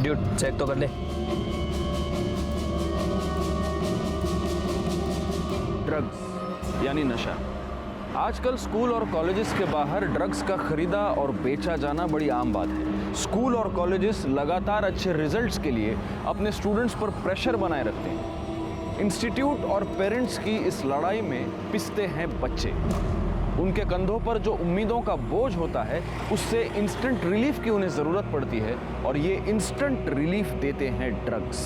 Dude check तो कर ले। ड्रग्स यानी नशा। आजकल स्कूल और कॉलेजेस के बाहर ड्रग्स का खरीदा और बेचा जाना बड़ी आम बात है। स्कूल और कॉलेजेस लगातार अच्छे रिजल्ट्स के लिए अपने स्टूडेंट्स पर प्रेशर बनाए रखते हैं। इंस्टीट्यूट और पेरेंट्स की इस लड़ाई में पिसते हैं बच्चे। उनके कंधों पर जो उम्मीदों का बोझ होता है उससे इंस्टेंट रिलीफ की उन्हें ज़रूरत पड़ती है और ये इंस्टेंट रिलीफ देते हैं ड्रग्स।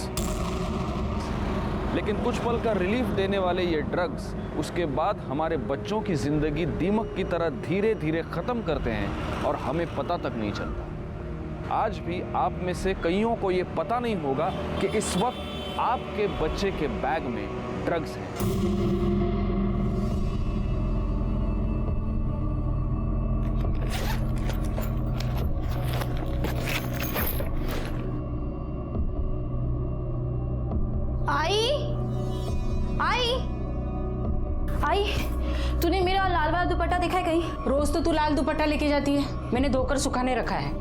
लेकिन कुछ पल का रिलीफ देने वाले ये ड्रग्स उसके बाद हमारे बच्चों की ज़िंदगी दीमक की तरह धीरे धीरे ख़त्म करते हैं और हमें पता तक नहीं चलता। आज भी आप में से कईयों को ये पता नहीं होगा कि इस वक्त आपके बच्चे के बैग में ड्रग्स है। आई, तूने मेरा लाल वाला दुपट्टा देखा है कहीं? रोज तो तू लाल दुपट्टा लेके जाती है, मैंने धोकर सुखाने रखा है।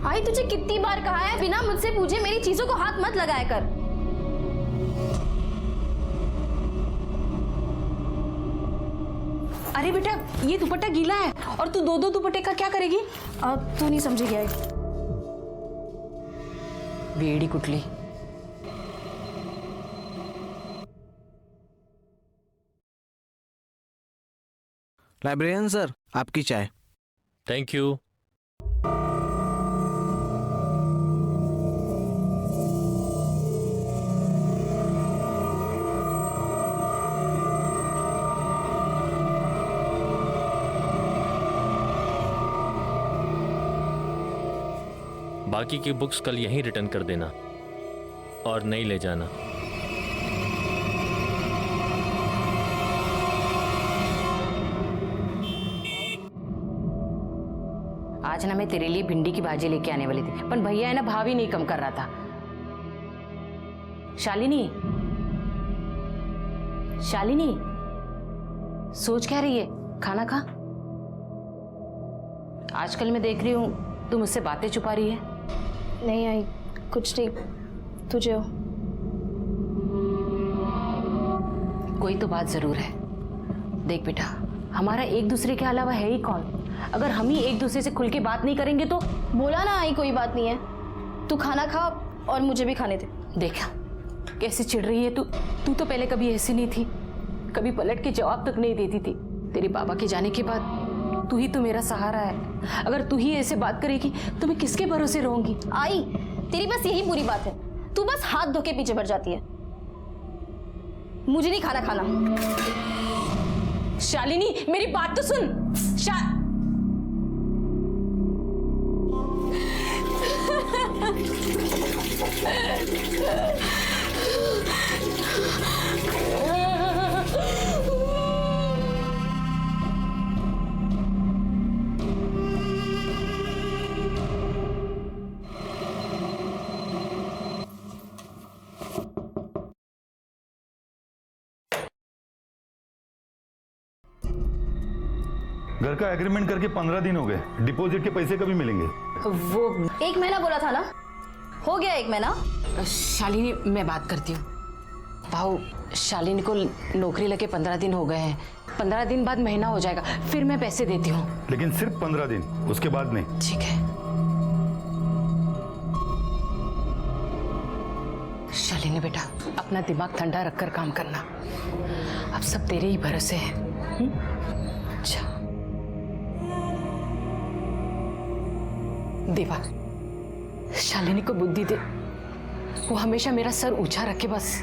आई, तुझे कितनी बार कहा है बिना मुझसे पूछे मेरी चीजों को हाथ मत लगाया कर। अरे बेटा, ये दुपट्टा गीला है और तू दो दुपट्टे का क्या करेगी? अब तू नहीं समझेगी। आई, वेड़ी कुटली। लाइब्रेरियन सर, आपकी चाय। Thank you. बाकी की बुक्स कल यहीं रिटर्न कर देना और नहीं ले जाना। आज ना मैं तेरे लिए भिंडी की भाजी लेके आने वाली थी, पर भैया है ना भाव ही नहीं कम कर रहा था। शालिनी, शालिनी, सोच क्या रही है? खाना खा। आजकल मैं देख रही हूँ तू मुझसे बातें छुपा रही है। नहीं आई, कुछ नहीं, तुझे हो। कोई तो बात जरूर है। देख बेटा, हमारा एक दूसरे के अलावा है ही कौन? अगर हम ही एक दूसरे से खुल के बात नहीं करेंगे तो। बोला ना आई, कोई बात नहीं है। तू खाना खा और मुझे भी खाने दे। देखा कैसे चिढ़ रही है तू। तू तो पहले कभी ऐसी नहीं थी, कभी पलट के जवाब तक नहीं देती थी। तेरे बाबा के जाने के बाद तू ही तो मेरा सहारा है। अगर तू ही ऐसे बात करेगी तो मैं किसके भरोसे रहूंगी? आई, तेरी बस यही पूरी बात है। तू बस हाथ धो के पीछे बढ़ जाती है। मुझे नहीं खाना खाना। शालिनी, मेरी बात तो सुन। घर का एग्रीमेंट करके 15 दिन हो गए, डिपॉजिट के पैसे कभी मिलेंगे? वो 1 महीना बोला था ना, हो गया 1 महीना। शालिनी, मैं बात करती हूँ। भाऊ, शालिनी को नौकरी लगे 15 दिन हो गए हैं। 15 दिन बाद महीना हो जाएगा, फिर मैं पैसे देती हूँ। लेकिन सिर्फ 15 दिन, उसके बाद नहीं। ठीक है। शालिनी बेटा, अपना दिमाग ठंडा रखकर काम करना। अब सब तेरे ही भरोसे हैं। अच्छा देवा, शालिनी को बुद्धि दे, वो हमेशा मेरा सर ऊंचा रखे बस।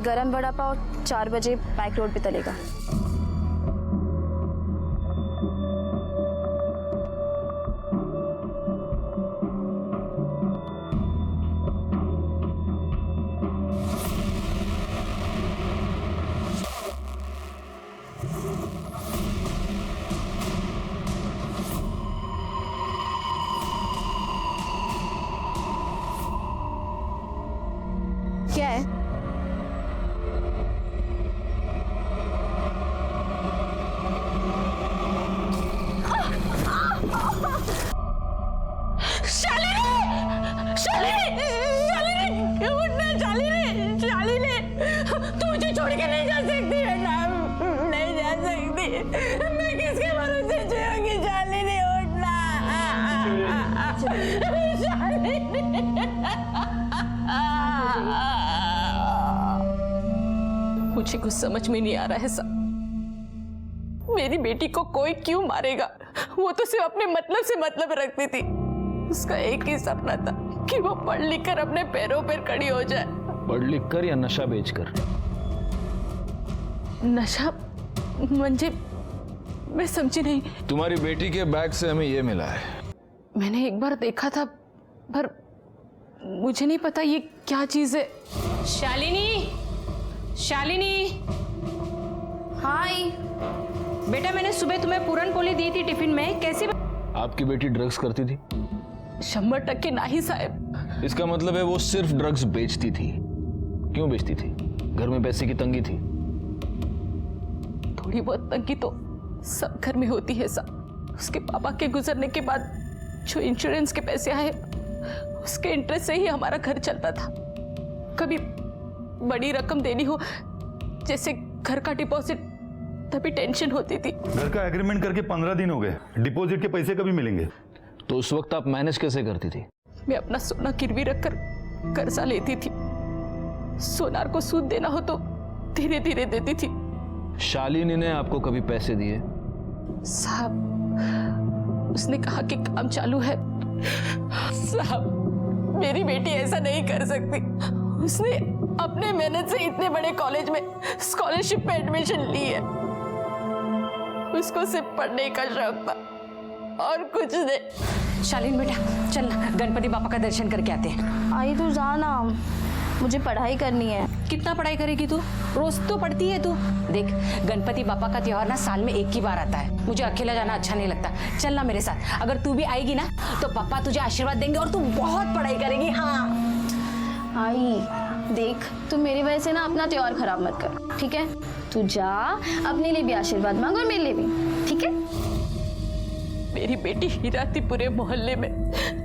गरम वड़ा पाव 4 बजे पैक रोड पे तलेगा। मैं किसके भरोसे जियूंगी? शालिनी उठना, मुझे कुछ समझ में नहीं आ रहा है साहब। मेरी बेटी को कोई क्यों मारेगा? वो तो सिर्फ अपने मतलब से मतलब रखती थी। उसका एक ही सपना था कि वो पढ़ लिख कर अपने पैरों पर खड़ी हो जाए। पढ़ लिख कर या नशा बेचकर? नशा म्हणजे मैं समझी नहीं। तुम्हारी बेटी के बैग से हमें ये मिला है। मैंने एक बार देखा था पर मुझे नहीं पता ये क्या चीज है। शालिनी, शालिनी। हाय बेटा, मैंने सुबह तुम्हें पूरन पोली दी थी टिफिन में, कैसी? आपकी बेटी ड्रग्स करती थी? 100% नहीं साहब। इसका मतलब है वो सिर्फ ड्रग्स बेचती थी। क्यों बेचती थी? घर में पैसे की तंगी थी? थोड़ी बहुत तंगी तो सब घर में होती है साहब। उसके पापा के गुजरने के बाद जो इंश्योरेंस के पैसे आए उसके इंटरेस्ट से ही हमारा घर चलता था। कभी बड़ी रकम देनी हो जैसे घर का डिपॉजिट, तभी टेंशन होती थी। घर का एग्रीमेंट करके 15 दिन हो गए, डिपॉजिट के पैसे कभी मिलेंगे? तो उस वक्त आप मैनेज कैसे करती थी? मैं अपना सोना गिरवी रखकर कर्जा लेती थी। सोनार को सूद देना हो तो धीरे धीरे देती थी। शालिनी ने आपको कभी पैसे दिए? साहब, उसने कहा कि काम चालू है। साहब, मेरी बेटी ऐसा नहीं कर सकती। उसने अपने मेहनत से इतने बड़े कॉलेज में स्कॉलरशिप पे एडमिशन ली है। उसको सिर्फ पढ़ने का शौक था और कुछ नहीं। शालीन बेटा चल गणपति बापा का दर्शन करके आते हैं। आई तू जा ना, मुझे पढ़ाई करनी है। कितना पढ़ाई करेगी तू? रोज तो पढ़ती है तू। देख, गणपति बापा का त्योहार ना साल में एक ही बार आता है। मुझे अकेला जाना अच्छा नहीं लगता। चल ना मेरे साथ। अगर तू भी आएगी ना तो पापा तुझे आशीर्वाद देंगे और तू बहुत पढ़ाई करेगी। हाँ आई देख, तू मेरी वजह से ना अपना त्योहार खराब मत कर, ठीक है? तू जा, अपने लिए भी आशीर्वाद मांग और मेरे लिए भी, ठीक है? मेरी बेटी हीरा थी पूरे मोहल्ले में।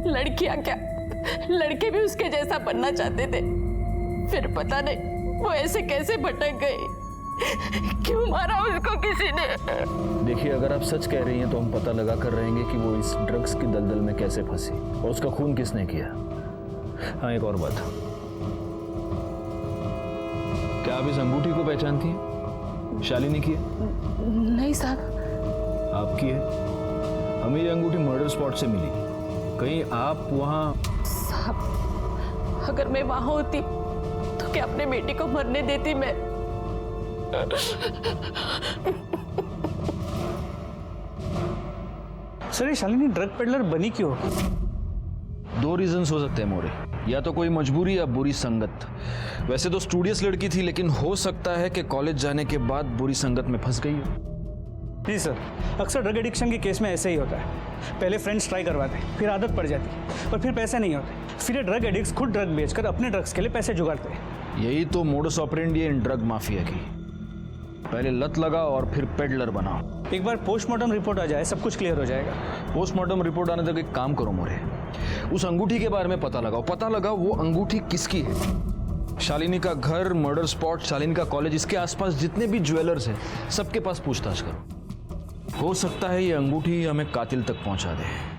लड़कियां क्या, लड़के भी उसके जैसा बनना चाहते थे। फिर पता नहीं वो ऐसे कैसे भटक गई। क्यों मारा उसको किसी ने? देखिए, अगर आप सच कह रही हैं तो हम पता लगा कर रहेंगे कि वो इस ड्रग्स की दलदल में कैसे फंसी और उसका खून किसने किया। हाँ, एक और बात, क्या आप इस अंगूठी को पहचानती हैं? शालिनी की है? नहीं साहब। आपकी है? हमें ये अंगूठी मर्डर स्पॉट से मिली। कहीं आप वहाँ? साहब, अगर मैं वहां होती तो क्या अपने बेटी को मरने देती मैं? सर, ये शालिनी ड्रग पेडलर बनी क्यों? दो रीजंस हो सकते हैं मोरे। या तो कोई मजबूरी या बुरी संगत। वैसे तो स्टूडियस लड़की थी, लेकिन हो सकता है कि कॉलेज जाने के बाद बुरी संगत में फंस गई हो। जी सर, अक्सर ड्रग एडिक्शन के केस में ऐसे ही होता है। पहले फ्रेंड्स ट्राई करवाते, फिर आदत पड़ जाती है और फिर पैसे नहीं होते। फिर ये ड्रग एडिक्ट्स खुद ड्रग बेचकर अपने ड्रग्स के लिए पैसे जुगाड़ते हैं। यही तो मोडस ऑपरेंडी है इन ड्रग माफिया की। पहले लत लगाओ और फिर पेडलर बनाओ। एक बार पोस्टमार्टम रिपोर्ट आ जाए सब कुछ क्लियर हो जाएगा। पोस्टमार्टम रिपोर्ट आने तक एक काम करो मोरे, उस अंगूठी के बारे में पता लगाओ वो अंगूठी किसकी है। शालिनी का घर, मर्डर स्पॉट, शालिनी का कॉलेज, इसके आसपास जितने भी ज्वेलर्स हैं सबके पास पूछताछ करो। हो सकता है ये अंगूठी हमें कातिल तक पहुंचा दे।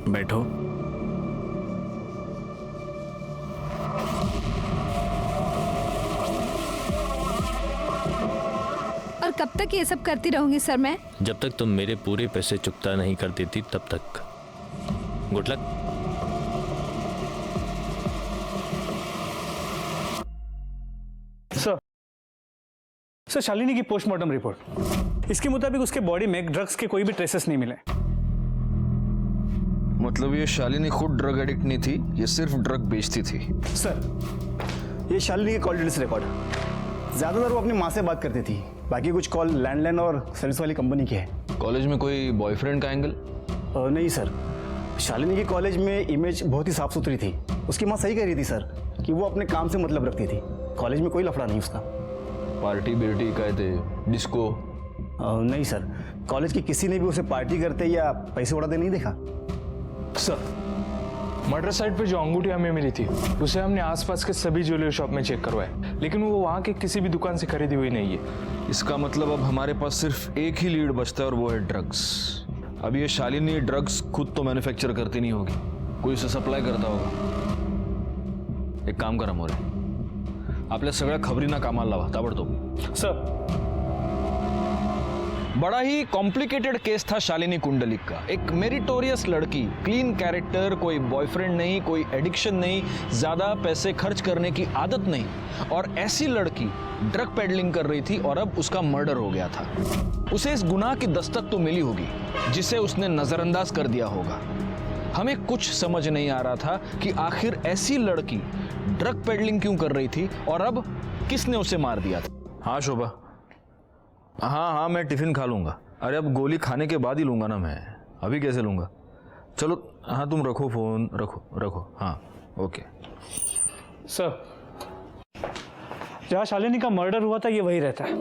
बैठो। और कब तक ये सब करती रहूंगी सर मैं? जब तक तुम मेरे पूरे पैसे चुकता नहीं कर देती तब तक। Good luck. सर, शालिनी की पोस्टमार्टम रिपोर्ट, इसके मुताबिक उसके बॉडी में ड्रग्स के कोई भी ट्रेसेस नहीं मिले। मतलब ये शालिनी खुद ड्रग एडिक्ट नहीं थी, ये सिर्फ ड्रग बेचती थी। सर, ये शालिनी के कॉल डिटेल्स रिकॉर्ड। ज़्यादातर वो अपनी माँ से बात करती थी, बाकी कुछ कॉल लैंडलाइन और सर्विस वाली कंपनी की है। कॉलेज में कोई बॉयफ्रेंड का एंगल? नहीं सर, शालिनी की कॉलेज में इमेज बहुत ही साफ सुथरी थी। उसकी माँ सही कह रही थी सर कि वो अपने काम से मतलब रखती थी। कॉलेज में कोई लफड़ा नहीं उसका। पार्टी बिर्टी कहते, डिस्को? नहीं सर, कॉलेज की किसी ने भी उसे पार्टी करते या पैसे उड़ाते नहीं देखा। सर, मर्डर साइट पे जो अंगूठी हमें मिली थी उसे हमने आसपास के सभी ज्वेलरी शॉप में चेक करवाया, लेकिन वो वहाँ के किसी भी दुकान से खरीदी हुई नहीं है। इसका मतलब अब हमारे पास सिर्फ एक ही लीड बचता है और वो है ड्रग्स। अब ये शालिनी ड्रग्स खुद तो मैन्युफैक्चर करती नहीं होगी, कोई उसे सप्लाई करता होगा। एक काम करा मोरे, आपल्या सगळ्या खबरींना कामाला लावा ताबडतोब। सर, बड़ा ही कॉम्प्लिकेटेड केस था शालिनी कुंडलिक का। एक मेरिटोरियस लड़की, क्लीन कैरेक्टर, कोई बॉयफ्रेंड नहीं, कोई एडिक्शन नहीं, ज्यादा पैसे खर्च करने की आदत नहीं, और ऐसी लड़की ड्रग पेडलिंग कर रही थी और अब उसका मर्डर हो गया था। उसे इस गुनाह की दस्तक तो मिली होगी जिसे उसने नजरअंदाज कर दिया होगा। हमें कुछ समझ नहीं आ रहा था कि आखिर ऐसी लड़की ड्रग पेडलिंग क्यों कर रही थी और अब किसने उसे मार दिया था। हाँ शोभा, हाँ, मैं टिफिन खा लूंगा। अरे अब गोली खाने के बाद ही लूंगा ना मैं, अभी कैसे लूंगा? चलो, हाँ तुम रखो फोन, रखो। हाँ ओके। सर, जहाँ शालिनी का मर्डर हुआ था ये वही रहता है।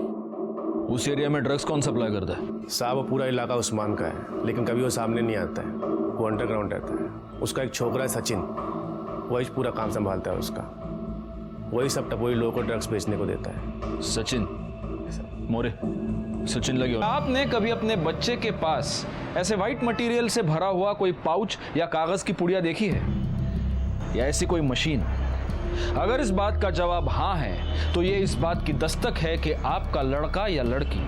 उस एरिया में ड्रग्स कौन सप्लाई करता है? साहब, वो पूरा इलाका उस्मान का है, लेकिन कभी वो सामने नहीं आता है। वो अंडरग्राउंड रहता है। उसका एक छोकरा है सचिन, वही पूरा काम संभालता है उसका। वही सब टपोरी लोगों को ड्रग्स बेचने को देता है। सचिन मोरे, सचिन लगे। आपने कभी अपने बच्चे के पास ऐसे व्हाइट मटेरियल से भरा हुआ कोई पाउच या कागज की पुड़िया देखी है, या ऐसी कोई मशीन? अगर इस बात का जवाब हाँ है तो ये इस बात की दस्तक है कि आपका लड़का या लड़की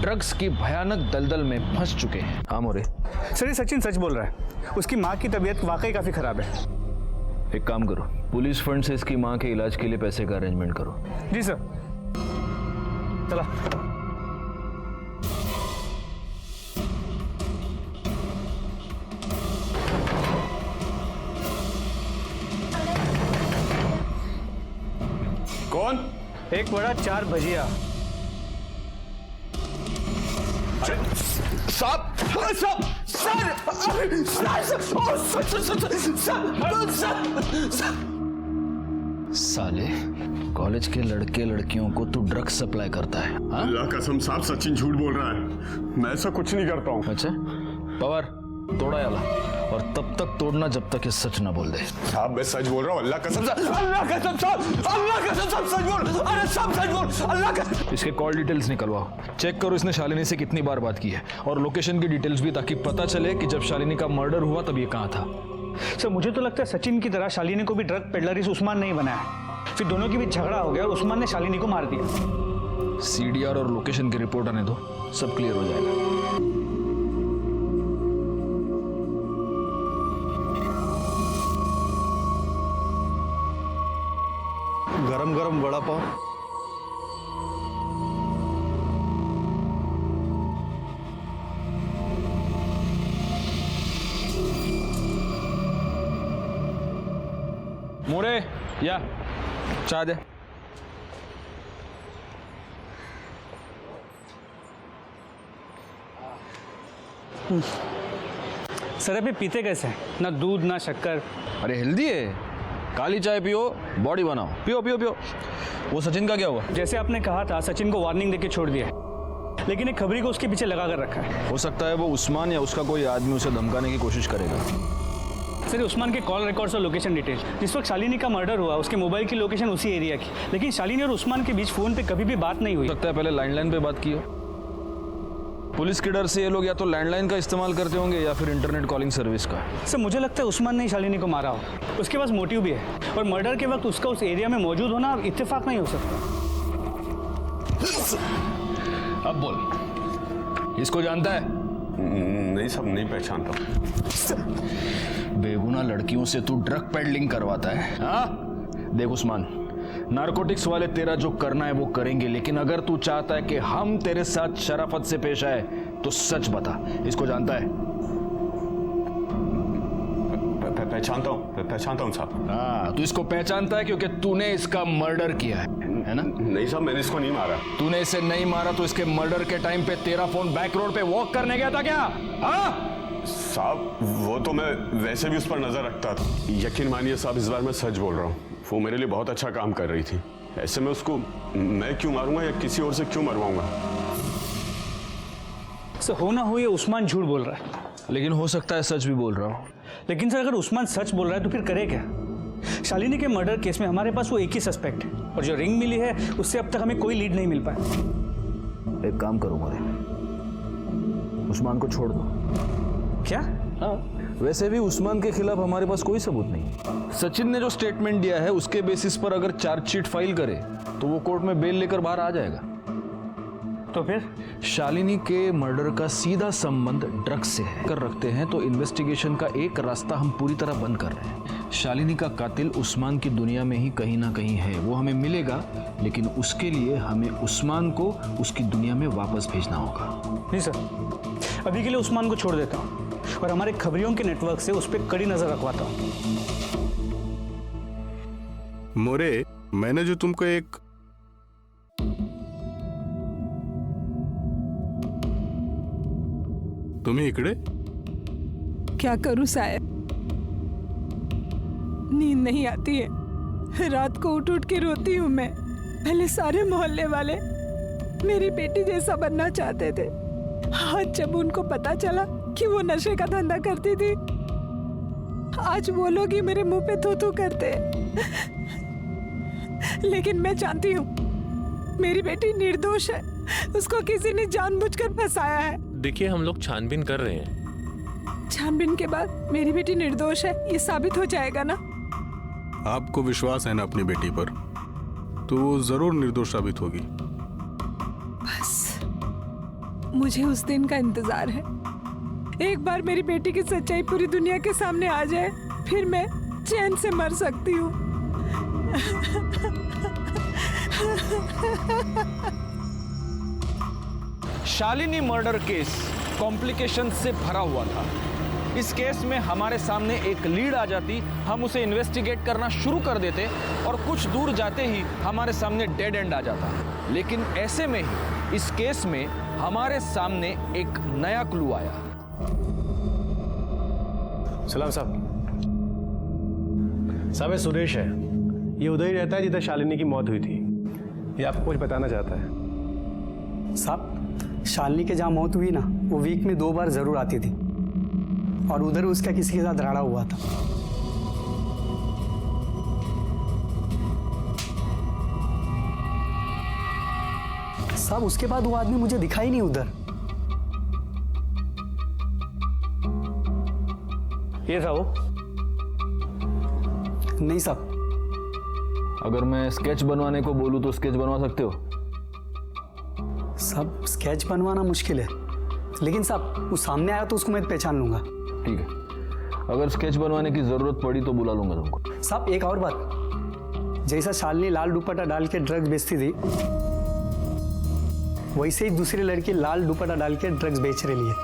ड्रग्स की भयानक दलदल में फंस चुके हैं। हाँ मोरे। सर, ये सचिन सच बोल रहा है। उसकी माँ की तबीयत वाकई काफी खराब है। एक काम करो, पुलिस फंड से इसकी माँ के इलाज के लिए पैसे का अरेंजमेंट करो। जी सर। चला। कौन? एक बड़ा 4 भजिया। साले, कॉलेज के लड़के लड़कियों को तू ड्रग्स सप्लाई करता है? अल्लाह कसम साहब, सचिन झूठ बोल रहा है। मैं ऐसा कुछ नहीं करता हूँ। अच्छा, पवार तोड़ा याला, और तब तक तोड़ना जब तक ये सच ना बोल दे। साहब, मैं सच बोल रहा हूँ, अल्लाह कसम साहब, अल्लाह कसम साहब, अल्लाह कसम साहब, सच बोल। अरे सब सच बोल, अल्लाह कसम। इसके कॉल डिटेल्स निकलवाओ, चेक करो इसने शालिनी से कितनी बार बात की है, और लोकेशन की डिटेल्स भी, ताकि पता चले कि जब शालिनी का मर्डर हुआ तब ये कहाँ था। सर, मुझे तो लगता है सचिन की तरह शालिनी को भी ड्रग पेडलर इस उस्मान ने ही बनाया। फिर दोनों के बीच झगड़ा हो गया और उस्मान ने शालिनी को मार दिया। सीडीआर और लोकेशन की रिपोर्ट आने दो, सब क्लियर हो जाएगा। गरम गरम वड़ा पाव। मोरे, या चाय दे। सर, अभी पीते कैसे हैं? ना दूध ना शक्कर। अरे हेल्दी है, काली चाय पियो, बॉडी बनाओ, पियो पियो पियो। वो सचिन का क्या हुआ? जैसे आपने कहा था, सचिन को वार्निंग देके छोड़ दिया है, लेकिन एक खबरी को उसके पीछे लगा कर रखा है। हो सकता है वो उस्मान या उसका कोई आदमी उसे धमकाने की कोशिश करेगा। सर, उस्मान के कॉल रिकॉर्ड्स और लोकेशन डिटेल, जिस वक्त शालिनी का मर्डर हुआ उसके मोबाइल की लोकेशन उसी एरिया की, लेकिन शालिनी और उस्मान के बीच फोन पे कभी भी बात नहीं हुई। हो सकता है पहले लैंडलाइन पे बात की हो। पुलिस के डर से ये लोग या तो लैंडलाइन का इस्तेमाल करते होंगे या फिर इंटरनेट कॉलिंग सर्विस का। सर, मुझे लगता है उस्मान ने ही शालिनी को मारा हो। उसके पास मोटिव भी है, और मर्डर के वक्त उसका उस एरिया में मौजूद होना इत्तेफाक नहीं हो सकता। अब बोल, इसको जानता है? नहीं सब नहीं पहचानता। बेगुनाह लड़कियों से तू ड्रग पेडलिंग करवाता है? हाँ देख उस्मान, नारकोटिक्स वाले तेरा जो करना है वो करेंगे, लेकिन अगर तू चाहता है कि हम तेरे साथ शराफत से पेश आए तो सच बता, इसको जानता है? पहचानता हूँ साहब। हाँ, तू इसको पहचानता है क्योंकि तूने इसका मर्डर किया है ना? नहीं साहब, मैंने इसको नहीं मारा। तूने इसे नहीं मारा तो इसके मर्डर के टाइम पे तेरा फोन बैक रोड पे वॉक करने गया था क्या? हाँ साहब वो तो मैं वैसे भी उस पर नजर रखता था। यकीन मानिए साहब, इस बार मैं सच बोल रहा हूँ। वो मेरे लिए बहुत अच्छा काम कर रही थी। ऐसे में उसको मैं क्यों मारूंगा या किसी और से क्यों मरवाऊंगा? सर हो ना हो ये उस्मान झूठ बोल रहा है। लेकिन हो सकता है सच भी बोल रहा हूँ। लेकिन सर अगर उस्मान सच बोल रहा है तो फिर करे क्या? शालिनी के मर्डर केस में हमारे पास वो एक ही सस्पेक्ट है और जो रिंग मिली है उससे अब तक हमें कोई लीड नहीं मिल पाया। एक काम करो मोरे, उस्मान को छोड़ दो। क्या? हाँ, वैसे भी उस्मान के खिलाफ हमारे पास कोई सबूत नहीं। सचिन ने जो स्टेटमेंट दिया है उसके बेसिस पर अगर चार्जशीट फाइल करे तो वो कोर्ट में बेल लेकर बाहर आ जाएगा। तो फिर शालिनी के मर्डर का सीधा संबंध ड्रग्स से है कर रखते हैं तो इन्वेस्टिगेशन का एक रास्ता हम पूरी तरह बंद कर रहे हैं। शालिनी का कातिल उस्मान की दुनिया में ही कहीं ना कहीं है, वो हमें मिलेगा, लेकिन उसके लिए हमें उस्मान को उसकी दुनिया में वापस भेजना होगा। जी सर, अभी के लिए उस्मान को छोड़ देता हूँ और हमारे खबरियों के नेटवर्क से उस पर कड़ी नजर रखवाता हूँ। मोरे, मैंने जो तुमको एक तुम्हें इकड़े क्या करूं साहब, नींद नहीं आती है, रात को उठ उठ के रोती हूँ मैं। पहले सारे मोहल्ले वाले मेरी बेटी जैसा बनना चाहते थे, आज जब उनको पता चला कि वो नशे का धंधा करती थी, आज वो लोग ही मेरे मुंह पे थू-थू करते। लेकिन मैं जानती हूँ मेरी बेटी निर्दोष है, उसको किसी ने जानबूझकर फंसाया है। देखिए, हम लोग छानबीन कर रहे हैं। छानबीन के बाद मेरी बेटी निर्दोष है ये साबित हो जाएगा ना? आपको विश्वास है ना अपनी बेटी पर, तो वो जरूर निर्दोष साबित होगी। बस मुझे उस दिन का इंतजार है। एक बार मेरी बेटी की सच्चाई पूरी दुनिया के सामने आ जाए, फिर मैं चैन से मर सकती हूँ। शालिनी मर्डर केस कॉम्प्लिकेशन से भरा हुआ था। इस केस में हमारे सामने एक लीड आ जाती, हम उसे इन्वेस्टिगेट करना शुरू कर देते और कुछ दूर जाते ही हमारे सामने डेड एंड आ जाता। लेकिन ऐसे में ही इस केस में हमारे सामने एक नया क्लू आया। सलाम साहब। साहब ये सुरेश है, ये उधर ही रहता है जिधर शालिनी की मौत हुई थी। ये आपको कुछ बताना चाहता है। साहब, शालिनी के जहाँ मौत हुई ना, वो वीक में 2 बार जरूर आती थी और उधर उसका किसी के साथ राड़ा हुआ था। साहब उसके बाद वो आदमी मुझे दिखा ही नहीं उधर। ये था वो? नहीं साहब। अगर मैं स्केच बनवाने को बोलूं तो स्केच बनवा सकते हो? साहब स्केच बनवाना मुश्किल है, लेकिन साहब वो सामने आया तो उसको मैं पहचान लूंगा। ठीक है, अगर स्केच बनवाने की जरूरत पड़ी तो बुला लूंगा तुमको। साहब एक और बात, जैसा शालिनी लाल दुपट्टा डाल के ड्रग्स बेचती थी, वैसे ही दूसरी लड़की लाल दुपट्टा डाल के ड्रग्स बेच रही है।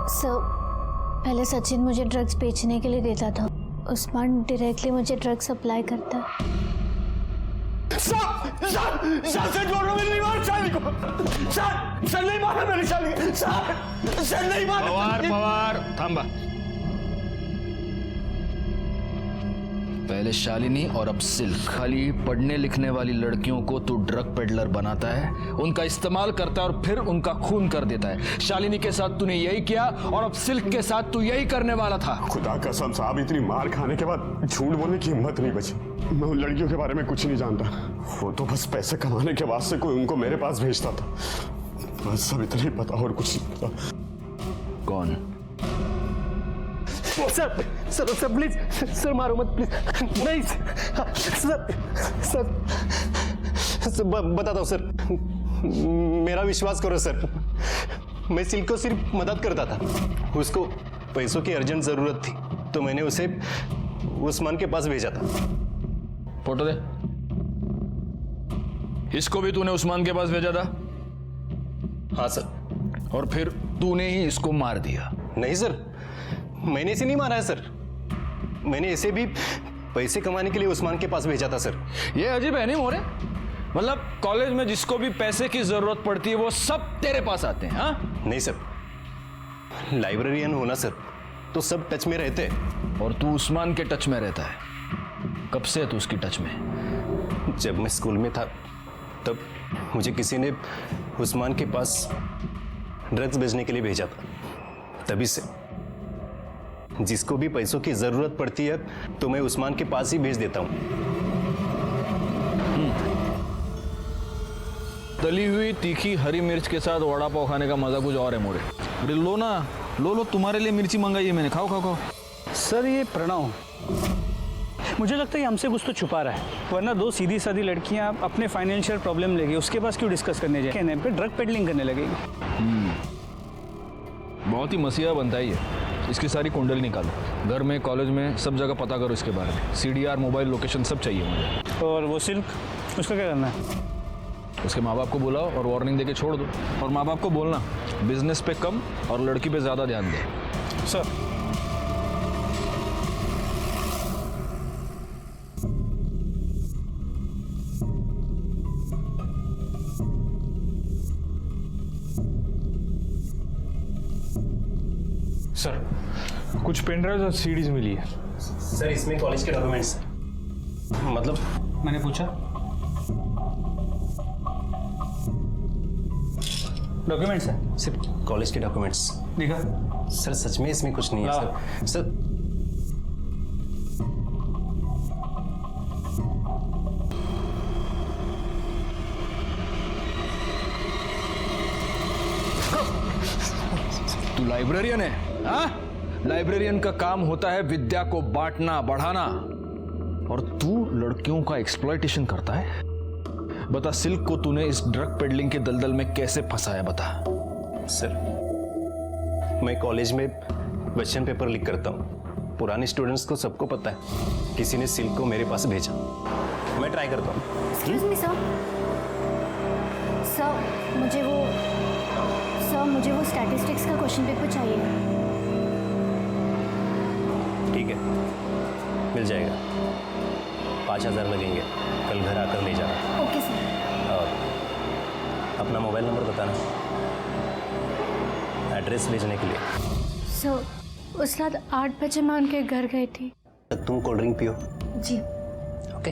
सर, पहले सचिन मुझे ड्रग्स बेचने के लिए देता था, उस्मान डायरेक्टली मुझे ड्रग्स सप्लाई करता है। पवार थांबा। पहले शालिनी और अब सिल्क। खाली पढ़ने लिखने वाली लड़कियों को तू ड्रग पेडलर बनाता है, उनका इस्तेमाल करता है और फिर उनका खून कर देता है। शालिनी के साथ तूने यही किया और अब सिल्क के साथ तू यही करने वाला था। खुदा कसम साहब, इतनी मार खाने के बाद झूठ बोलने की हिम्मत नहीं बची। मैं उन लड़कियों के बारे में कुछ नहीं जानता, वो तो बस पैसे कमाने के वास्ते कोई उनको मेरे पास भेजता था, बस सब इतना ही पता और कुछ नहीं पता। कौन? Sir sir sir please, sir मारो मत प्लीज। नहीं सर, सर बताता हूँ सर, मेरा विश्वास करो सर। मैं सिल्क को सिर्फ मदद करता था, उसको पैसों की अर्जेंट जरूरत थी तो मैंने उसे उस्मान के पास भेजा था। फोटो दे। इसको भी तूने उस्मान के पास भेजा था? हाँ सर। और फिर तूने ही इसको मार दिया? नहीं सर, मैंने इसे नहीं मारा है सर। मैंने इसे भी पैसे कमाने के लिए उस्मान के पास भेजा था सर। ये अजीब है नहीं मोरे? मतलब कॉलेज में जिसको भी पैसे की जरूरत पड़ती है वो सब तेरे पास आते हैं? हाँ नहीं सर, लाइब्रेरियन होना सर तो सब टच में रहते हैं। और तू उस्मान के टच में रहता है? कब से है तू उसकी टच में? जब मैं स्कूल में था तब मुझे किसी ने उस्मान के पास ड्रग्स बेचने के लिए भेजा था। तभी से जिसको भी पैसों की जरूरत पड़ती है तो मैं उस्मान के पास ही भेज देता हूं। तली हुई तीखी हरी मिर्च के साथ वड़ा पाव खाने का मजा कुछ और है मोरे। अरे लो ना, लो तुम्हारे लिए मिर्ची मंगाई है मैंने, खाओ खाओ खाओ। सर ये प्रणव, मुझे लगता है ये हमसे कुछ तो छुपा रहा है, वरना दो सीधी सादी लड़कियां अपने फाइनेंशियल प्रॉब्लम लेके उसके पास क्यों डिस्कस करने जाए? कहने पे ड्रग पेडलिंग करने लगेगी। बहुत ही मसीहा बनता है ये। इसकी सारी कुंडली निकालो, घर में कॉलेज में सब जगह पता करो इसके बारे में। CDR मोबाइल लोकेशन सब चाहिए मुझे। और वो सिल्क, उसका क्या करना है? उसके माँ बाप को बुलाओ और वार्निंग देके छोड़ दो। और माँ बाप को बोलना बिजनेस पे कम और लड़की पे ज्यादा ध्यान दे। सर सर कुछ पेन ड्राइव और सीडीज मिली है। सर इसमें कॉलेज के डॉक्यूमेंट्स, मतलब मैंने पूछा डॉक्यूमेंट्स है? सिर्फ कॉलेज के डॉक्यूमेंट्स। देखा सर सच में इसमें कुछ नहीं है सर। सर तू लाइब्रेरियन है? हाँ, लाइब्रेरियन का काम होता है विद्या को बांटना बढ़ाना, और तू लड़कियों का एक्सप्लॉयटेशन करता है। बता, सिल्क को तूने इस ड्रग पेडलिंग के दलदल में कैसे फंसाया, बता। सर मैं कॉलेज में क्वेश्चन पेपर लीक करता हूँ। पुराने स्टूडेंट्स को सबको पता है किसी ने सिल्क को मेरे पास भेजा। मैं ट्राई करता हूँ। एक्सक्यूज मी सर, मुझे वो स्टैटिस्टिक्स का क्वेश्चन पेपर चाहिए। ठीक है, मिल जाएगा। 5,000 लगेंगे, कल घर आकर ले जाना। Okay sir. और अपना मोबाइल नंबर बताना, एड्रेस भेजने के लिए। सर उस रात 8 बजे मैं उनके घर गई थी। तुम कोल्ड ड्रिंक पियो। जी। ओके।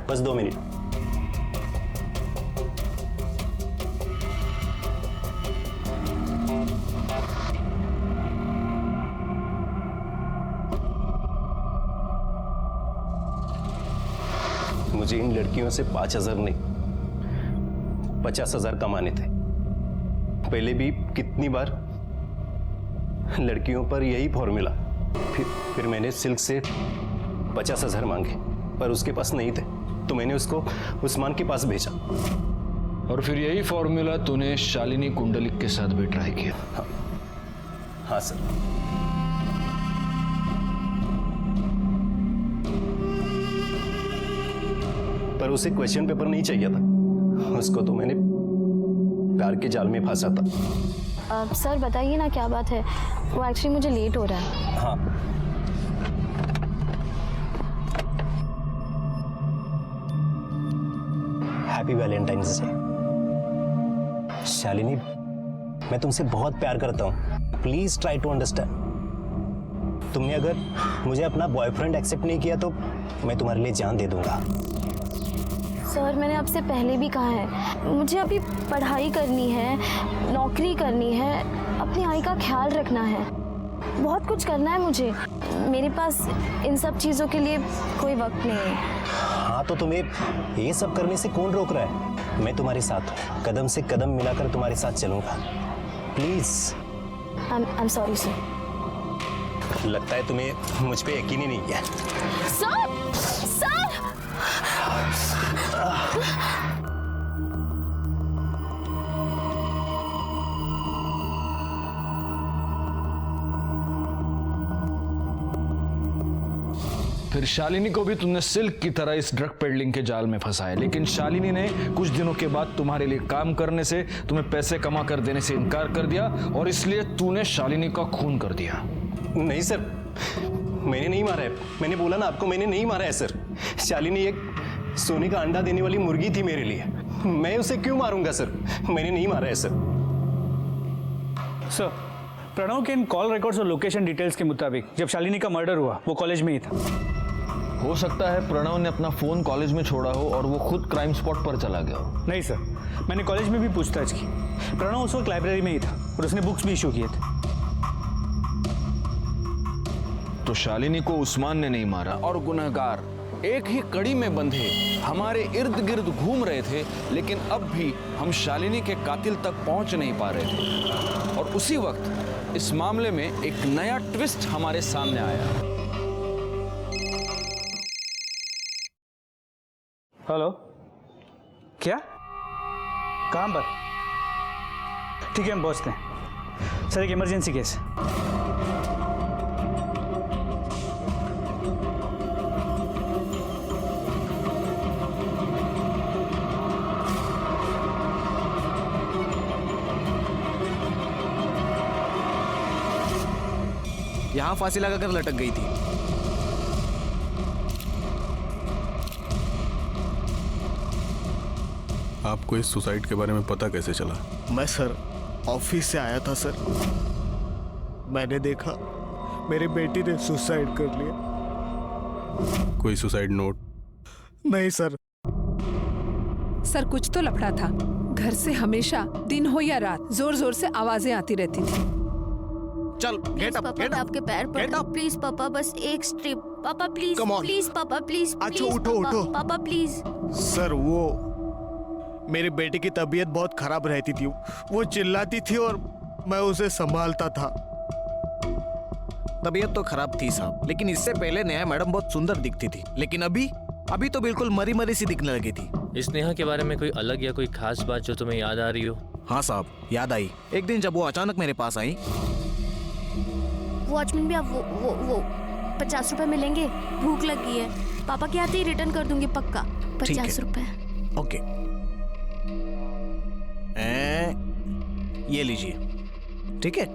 बस 2 मिनट। मुझे इन लड़कियों से 5,000 नहीं 50,000 कमाने थे। पहले भी कितनी बार लड़कियों पर यही फॉर्मूला। फिर मैंने सिल्क से 50,000 मांगे, पर उसके पास नहीं थे, तो मैंने उसको उस्मान के पास भेजा। और फिर यही फॉर्मूला तूने शालिनी कुंडलिक के साथ भी ट्राई किया? हाँ सर। पर उसे क्वेश्चन पेपर नहीं चाहिए था, उसको तो मैंने प्यार के जाल में फंसा था। सर बताइए ना क्या बात है, वो एक्चुअली मुझे लेट हो रहा है। हाँ, हैप्पी वैलेंटाइंस डे। शालिनी, मैं तुमसे बहुत प्यार करता हूँ, प्लीज ट्राई टू अंडरस्टैंड। तुमने अगर मुझे अपना बॉयफ्रेंड एक्सेप्ट नहीं किया तो मैं तुम्हारे लिए जान दे दूंगा। सर मैंने आपसे पहले भी कहा है, मुझे अभी पढ़ाई करनी है, नौकरी करनी है, अपनी आई का ख्याल रखना है, बहुत कुछ करना है मुझे। मेरे पास इन सब चीज़ों के लिए कोई वक्त नहीं है। हाँ, तो तुम्हें ये सब करने से कौन रोक रहा है? मैं तुम्हारे साथ हूँ, कदम से कदम मिलाकर तुम्हारे साथ चलूंगा। Please. I am sorry sir. लगता है तुम्हें मुझ पे यकीन ही नहीं है। सर फिर शालिनी को भी तुमने सिल्क की तरह इस ड्रग पेडलिंग के जाल में फंसाया, लेकिन शालिनी ने कुछ दिनों के बाद तुम्हारे लिए काम करने से, तुम्हें पैसे कमा कर देने से इनकार कर दिया और इसलिए तूने शालिनी का खून कर दिया। नहीं सर, मैंने नहीं मारा है। मैंने बोला ना आपको, मैंने नहीं मारा है सर। शालिनी एक सोने का अंडा देने वाली मुर्गी थी मेरे लिए। मैं उसे क्यों मारूंगा सर? मैंने नहीं मारा है सर। सर, प्रणव के इन कॉल रिकॉर्ड्स और लोकेशन डिटेल्स के मुताबिक जब शालिनी का मर्डर हुआ वो कॉलेज में ही था। हो सकता है प्रणव ने अपना फोन कॉलेज में छोड़ा हो और वो खुद क्राइम स्पॉट पर चला गया हो। नहीं सर, मैंने कॉलेज में भी पूछताछ की। प्रणव उस वक्त लाइब्रेरी में ही था और उसने बुक्स भी इशू किए थे। तो शालिनी को उस्मान ने नहीं मारा और गुनहगार एक ही कड़ी में बंधे हमारे इर्द गिर्द घूम रहे थे, लेकिन अब भी हम शालिनी के कातिल तक पहुंच नहीं पा रहे थे। और उसी वक्त इस मामले में एक नया ट्विस्ट हमारे सामने आया। हेलो, क्या? कहां पर? ठीक है, हम पहुंचते हैं। सर, एक इमरजेंसी केस है। यहाँ फांसी लगाकर लटक गई थी। आपको इस सुसाइड के बारे में पता कैसे चला? मैं सर ऑफिस से आया था सर, मैंने देखा मेरी बेटी ने सुसाइड कर लिया। कोई सुसाइड नोट? नहीं सर। सर, कुछ तो लफड़ा था। घर से हमेशा दिन हो या रात जोर जोर से आवाजें आती रहती थी। चल, गेट अप, गेट अप, आपके पैर गेट पर अप। प्लीज पापा, बस एक स्ट्रिप। पापा प्लीज, Come on. प्लीज पापा, प्लीज अच्छा, प्लीज उठो, पापा, उठो। पापा प्लीज। सर, वो मेरी बेटी की तबीयत बहुत खराब रहती थी, वो चिल्लाती थी और मैं उसे संभालता था। तबीयत तो खराब थी साहब, लेकिन इससे पहले नेहा मैडम बहुत सुंदर दिखती थी, लेकिन अभी तो बिल्कुल मरी मरी सी दिखने लगी थी। इस नेहा के बारे में कोई अलग या कोई खास बात जो तुम्हें याद आ रही हो? हाँ साहब, याद आई। एक दिन जब वो अचानक मेरे पास आई। वॉचमैन भी आप वो 50 रुपए मिलेंगे, भूख लगी है। पापा के आते ही रिटर्न कर दूंगी पक्का। 50 रुपए। ओके, ये लीजिए। ठीक है,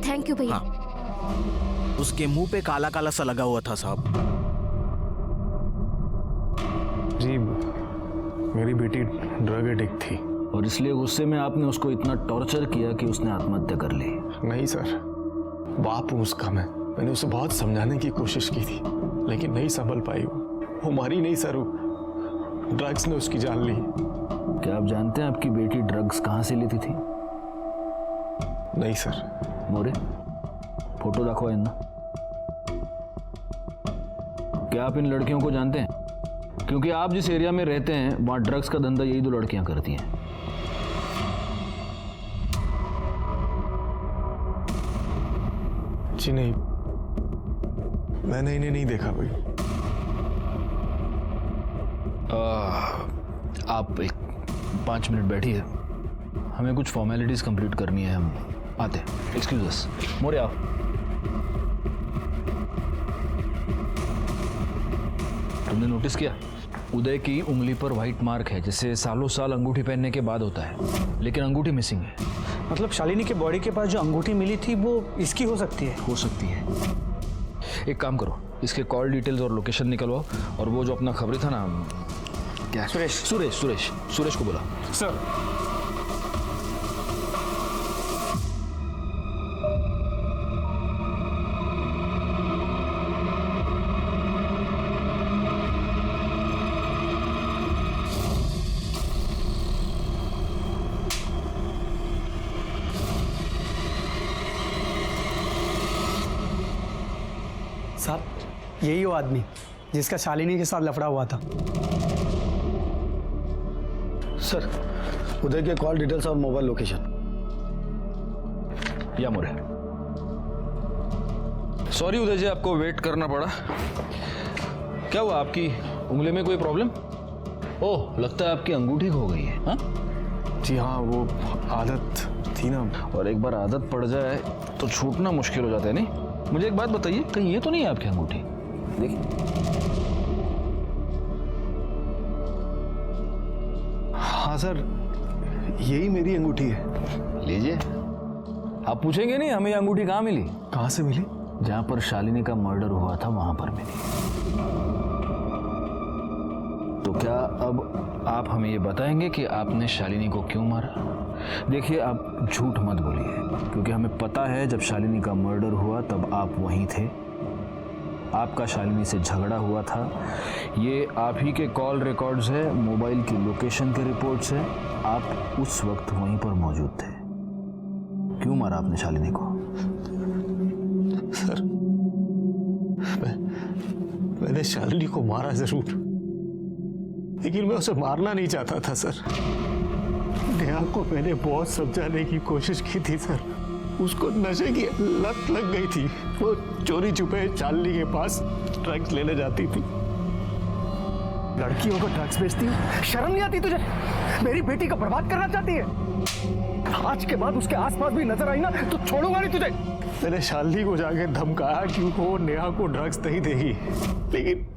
थैंक यू भैया। हाँ। उसके मुंह पे काला काला सा लगा हुआ था साहब। जी, मेरी बेटी ड्रग एडिक्ट थी और इसलिए गुस्से में आपने उसको इतना टॉर्चर किया कि उसने आत्महत्या कर ली। नहीं सर, बाप हूँ उसका मैंने उसे बहुत समझाने की कोशिश की थी, लेकिन नहीं संभल पाई। वो मारी नहीं सर, ड्रग्स ने उसकी जान ली। क्या आप जानते हैं आपकी बेटी ड्रग्स कहाँ से लेती थी? नहीं सर। मोरे, फोटो रखो इन्ना। क्या आप इन लड़कियों को जानते हैं? क्योंकि आप जिस एरिया में रहते हैं वहाँ ड्रग्स का धंधा यही दो लड़कियां करती हैं। जी नहीं, मैंने इन्हें नहीं देखा भाई। आप एक 5 मिनट बैठिए, हमें कुछ फॉर्मेलिटीज कंप्लीट करनी है, हम आते हैं। एक्सक्यूज अस। मोरे आओ। तुमने नोटिस किया उदय की उंगली पर व्हाइट मार्क है, जैसे सालों साल अंगूठी पहनने के बाद होता है, लेकिन अंगूठी मिसिंग है। मतलब शालिनी के बॉडी के पास जो अंगूठी मिली थी वो इसकी हो सकती है? हो सकती है। एक काम करो, इसके कॉल डिटेल्स और लोकेशन निकलवाओ, और वो जो अपना खबरी था ना, क्या, सुरेश को बोला। सर, साहब, यही वो आदमी जिसका शालिनी के साथ लफड़ा हुआ था। सर, उदय के कॉल डिटेल्स और मोबाइल लोकेशन। या मोरे। सॉरी उदय जी, आपको वेट करना पड़ा। क्या हुआ, आपकी उंगली में कोई प्रॉब्लम? ओह, लगता है आपकी अंगूठी खो गई है। हाँ जी हाँ, वो आदत थी ना, और एक बार आदत पड़ जाए तो छूटना मुश्किल हो जाता है। नहीं, मुझे एक बात बताइए, कहीं ये तो नहीं है आपकी अंगूठी? देखिए। हाँ सर, यही मेरी अंगूठी है। लीजिए। आप पूछेंगे नहीं हमें ये अंगूठी कहाँ मिली? कहाँ से मिली? जहाँ पर शालिनी का मर्डर हुआ था वहां पर मिली। तो क्या अब आप हमें ये बताएंगे कि आपने शालिनी को क्यों मारा? देखिए, आप झूठ मत बोलिए, क्योंकि हमें पता है जब शालिनी का मर्डर हुआ तब आप वहीं थे। आपका शालिनी से झगड़ा हुआ था। ये आप ही के कॉल रिकॉर्ड्स है, मोबाइल की लोकेशन के रिपोर्ट्स है। आप उस वक्त वहीं पर मौजूद थे। क्यों मारा आपने शालिनी को? सर, मैंने शालिनी को मारा जरूर, लेकिन मैं उसे मारना नहीं चाहता था सर। नेहा को मैंने बहुत समझाने की कोशिश की थी सर। उसको नशे की लत लग गई थी। वो चोरी छुपे शालिनी के पास ड्रग्स लेने जाती थी। लड़कियों को ड्रग्स बेचती हूँ, शर्म नहीं आती तुझे? मेरी बेटी को बर्बाद करना चाहती है? आज के बाद उसके आसपास भी नजर आई ना तो छोड़ूंगा नहीं तुझे। मैंने शालिनी को जाके धमकाया कि वो नेहा को ड्रग्स नहीं देगी, लेकिन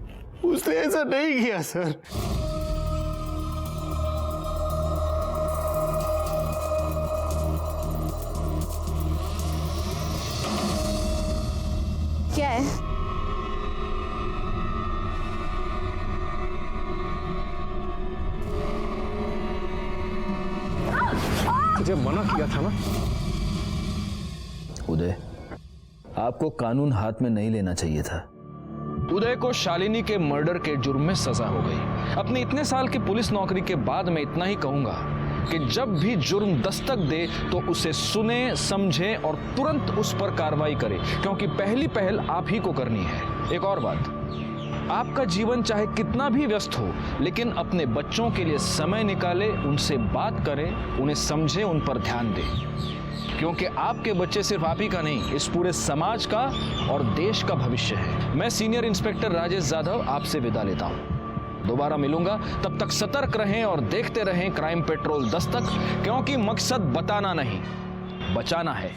उसने ऐसा नहीं किया सर। क्या है? मुझे मना किया था ना। उदय, आपको कानून हाथ में नहीं लेना चाहिए था। उदय को शालिनी के मर्डर के जुर्म में सजा हो गई। अपनी इतने साल की पुलिस नौकरी के बाद मैं इतना ही कहूंगा कि जब भी जुर्म दस्तक दे तो उसे सुने, समझे और तुरंत उस पर कार्रवाई करे, क्योंकि पहली पहल आप ही को करनी है। एक और बात, आपका जीवन चाहे कितना भी व्यस्त हो, लेकिन अपने बच्चों के लिए समय निकाले, उनसे बात करें, उन्हें समझे, उन पर ध्यान दें, क्योंकि आपके बच्चे सिर्फ आप ही का नहीं, इस पूरे समाज का और देश का भविष्य है। मैं सीनियर इंस्पेक्टर राजेश यादव आपसे विदा लेता हूं। दोबारा मिलूंगा, तब तक सतर्क रहें और देखते रहें क्राइम पेट्रोल दस्तक, क्योंकि मकसद बताना नहीं, बचाना है।